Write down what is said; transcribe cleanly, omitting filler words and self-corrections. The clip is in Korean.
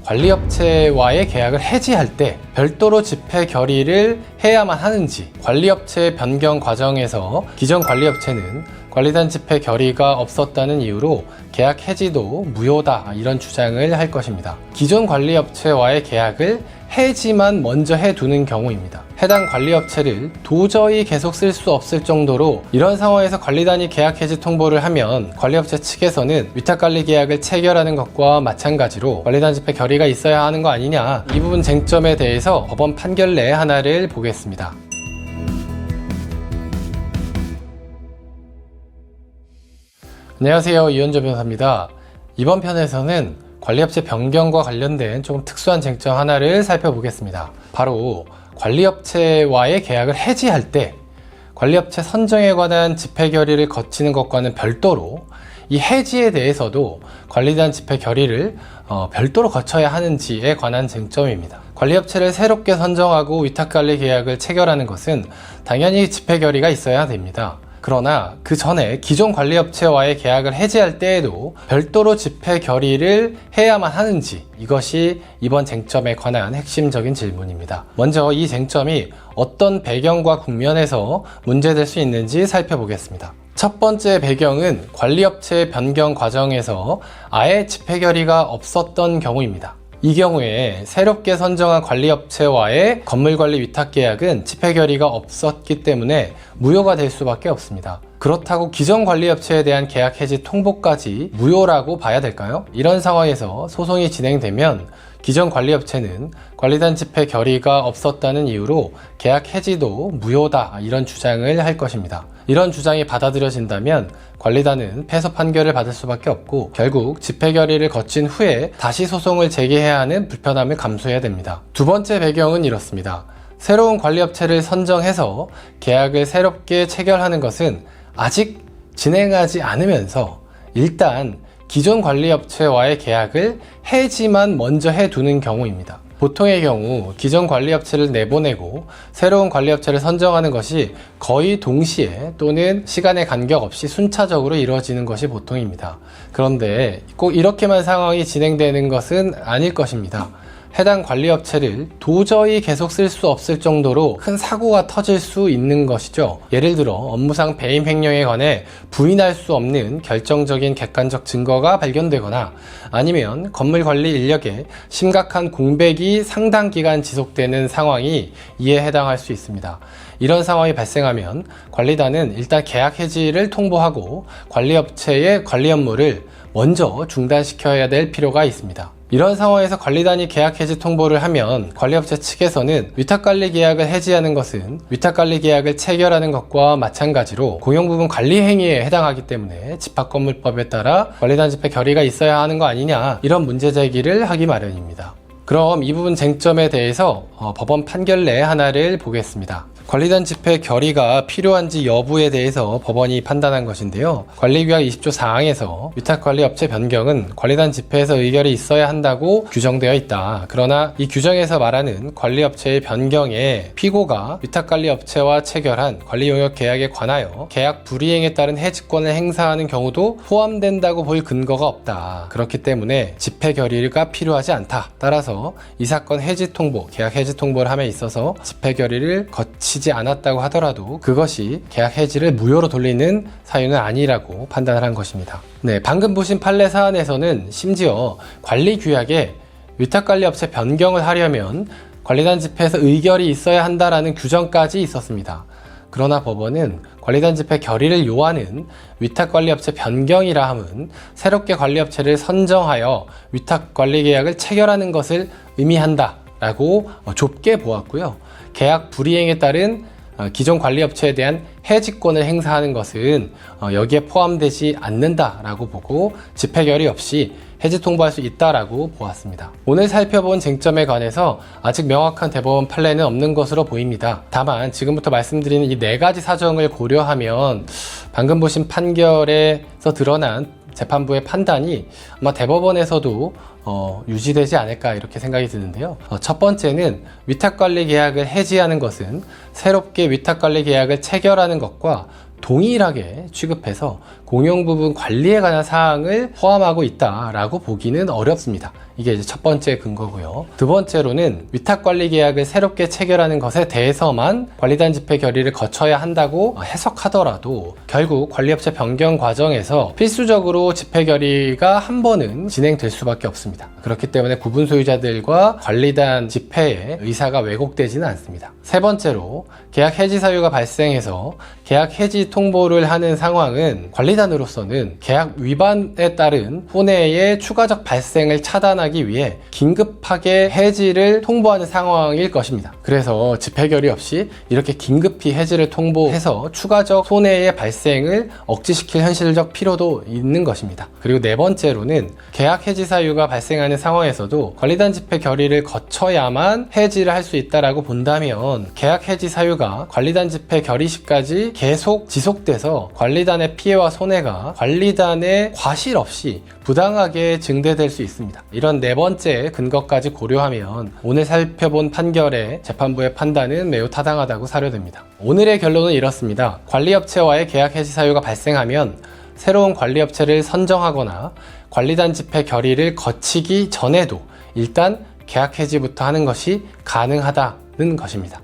관리업체와의 계약을 해지할 때 별도로 집회 결의를 해야만 하는지, 관리업체 변경 과정에서 기존 관리업체는 관리단 집회 결의가 없었다는 이유로 계약 해지도 무효다, 이런 주장을 할 것입니다. 기존 관리업체와의 계약을 해지만 먼저 해두는 경우입니다. 해당 관리업체를 도저히 계속 쓸 수 없을 정도로 이런 상황에서 관리단이 계약 해지 통보를 하면 관리업체 측에서는 위탁관리 계약을 체결하는 것과 마찬가지로 관리단 집회 결의가 있어야 하는 거 아니냐, 이 부분 쟁점에 대해서 법원 판결 내 하나를 보겠습니다. 안녕하세요, 이현조 변호사입니다. 이번 편에서는 관리업체 변경과 관련된 조금 특수한 쟁점 하나를 살펴보겠습니다. 바로 관리업체와의 계약을 해지할 때 관리업체 선정에 관한 집회 결의를 거치는 것과는 별도로 이 해지에 대해서도 관리단 집회 결의를 별도로 거쳐야 하는지에 관한 쟁점입니다. 관리업체를 새롭게 선정하고 위탁관리 계약을 체결하는 것은 당연히 집회 결의가 있어야 됩니다. 그러나 그 전에 기존 관리업체와의 계약을 해지할 때에도 별도로 집회 결의를 해야만 하는지, 이것이 이번 쟁점에 관한 핵심적인 질문입니다. 먼저 이 쟁점이 어떤 배경과 국면에서 문제될 수 있는지 살펴보겠습니다. 첫 번째 배경은 관리업체 변경 과정에서 아예 집회 결의가 없었던 경우입니다. 이 경우에 새롭게 선정한 관리업체와의 건물관리 위탁계약은 집회 결의가 없었기 때문에 무효가 될 수밖에 없습니다. 그렇다고 기존 관리업체에 대한 계약 해지 통보까지 무효라고 봐야 될까요? 이런 상황에서 소송이 진행되면 기존 관리업체는 관리단 집회 결의가 없었다는 이유로 계약 해지도 무효다, 이런 주장을 할 것입니다. 이런 주장이 받아들여진다면 관리단은 패소 판결을 받을 수밖에 없고 결국 집회 결의를 거친 후에 다시 소송을 제기해야 하는 불편함을 감수해야 됩니다. 두 번째 배경은 이렇습니다. 새로운 관리업체를 선정해서 계약을 새롭게 체결하는 것은 아직 진행하지 않으면서 일단 기존 관리업체와의 계약을 해지만 먼저 해두는 경우입니다. 보통의 경우 기존 관리업체를 내보내고 새로운 관리업체를 선정하는 것이 거의 동시에 또는 시간의 간격 없이 순차적으로 이루어지는 것이 보통입니다. 그런데 꼭 이렇게만 상황이 진행되는 것은 아닐 것입니다. 해당 관리업체를 도저히 계속 쓸 수 없을 정도로 큰 사고가 터질 수 있는 것이죠. 예를 들어 업무상 배임 횡령에 관해 부인할 수 없는 결정적인 객관적 증거가 발견되거나 아니면 건물관리 인력에 심각한 공백이 상당 기간 지속되는 상황이 이에 해당할 수 있습니다. 이런 상황이 발생하면 관리단은 일단 계약 해지를 통보하고 관리업체의 관리 업무를 먼저 중단시켜야 될 필요가 있습니다. 이런 상황에서 관리단이 계약 해지 통보를 하면 관리업체 측에서는 위탁관리 계약을 해지하는 것은 위탁관리 계약을 체결하는 것과 마찬가지로 공용부분 관리 행위에 해당하기 때문에 집합건물법에 따라 관리단 집회 결의가 있어야 하는 거 아니냐, 이런 문제 제기를 하기 마련입니다. 그럼 이 부분 쟁점에 대해서 법원 판결 내 하나를 보겠습니다. 관리단 집회 결의가 필요한지 여부에 대해서 법원이 판단한 것인데요. 관리규약 20조 4항에서 위탁관리업체 변경은 관리단 집회에서 의결이 있어야 한다고 규정되어 있다. 그러나 이 규정에서 말하는 관리업체의 변경에 피고가 위탁관리업체와 체결한 관리용역 계약에 관하여 계약 불이행에 따른 해지권을 행사하는 경우도 포함된다고 볼 근거가 없다. 그렇기 때문에 집회 결의가 필요하지 않다. 따라서 이 사건 해지 통보, 계약 해지 통보를 함에 있어서 집회 결의를 거치지 않았다고 하더라도 그것이 계약 해지를 무효로 돌리는 사유는 아니라고 판단을 한 것입니다. 네, 방금 보신 판례 사안에서는 심지어 관리규약에 위탁관리업체 변경을 하려면 관리단 집회에서 의결이 있어야 한다라는 규정까지 있었습니다. 그러나 법원은 관리단 집회 결의를 요하는 위탁관리업체 변경이라 함은 새롭게 관리업체를 선정하여 위탁관리계약을 체결하는 것을 의미한다 라고 좁게 보았고요. 계약 불이행에 따른 기존 관리업체에 대한 해지권을 행사하는 것은 여기에 포함되지 않는다라고 보고 집회 결의 없이 해지 통보할 수 있다라고 보았습니다. 오늘 살펴본 쟁점에 관해서 아직 명확한 대법원 판례는 없는 것으로 보입니다. 다만 지금부터 말씀드리는 이 4가지 사정을 고려하면 방금 보신 판결에서 드러난 재판부의 판단이 아마 대법원에서도 유지되지 않을까, 이렇게 생각이 드는데요. 첫 번째는 위탁관리 계약을 해지하는 것은 새롭게 위탁관리 계약을 체결하는 것과 동일하게 취급해서 공용부분 관리에 관한 사항을 포함하고 있다라고 보기는 어렵습니다. 이게 이제 첫 번째 근거고요. 두 번째로는 위탁관리 계약을 새롭게 체결하는 것에 대해서만 관리단 집행 결의를 거쳐야 한다고 해석하더라도 결국 관리업체 변경 과정에서 필수적으로 집행 결의가 한 번은 진행될 수밖에 없습니다. 그렇기 때문에 구분 소유자들과 관리단 집행의 의사가 왜곡되지는 않습니다. 세 번째로 계약 해지 사유가 발생해서 계약 해지 통보를 하는 상황은 관리단으로서는 계약 위반에 따른 손해의 추가적 발생을 차단하기 위해 긴급하게 해지를 통보하는 상황일 것입니다. 그래서 집행 결의 없이 이렇게 긴급히 해지를 통보해서 추가적 손해의 발생을 억제시킬 현실적 필요도 있는 것입니다. 그리고 네 번째로는 계약 해지 사유가 발생하는 상황에서도 관리단 집행 결의를 거쳐야만 해지를 할 수 있다라고 본다면 계약 해지 사유가 관리단 집행 결의 시까지 계속 지속돼서 관리단의 피해와 손해가 관리단의 과실 없이 부당하게 증대될 수 있습니다. 이런 네 번째 근거까지 고려하면 오늘 살펴본 판결의 재판부의 판단은 매우 타당하다고 사료됩니다. 오늘의 결론은 이렇습니다. 관리업체와의 계약 해지 사유가 발생하면 새로운 관리업체를 선정하거나 관리단 집행 결의를 거치기 전에도 일단 계약 해지부터 하는 것이 가능하다는 것입니다.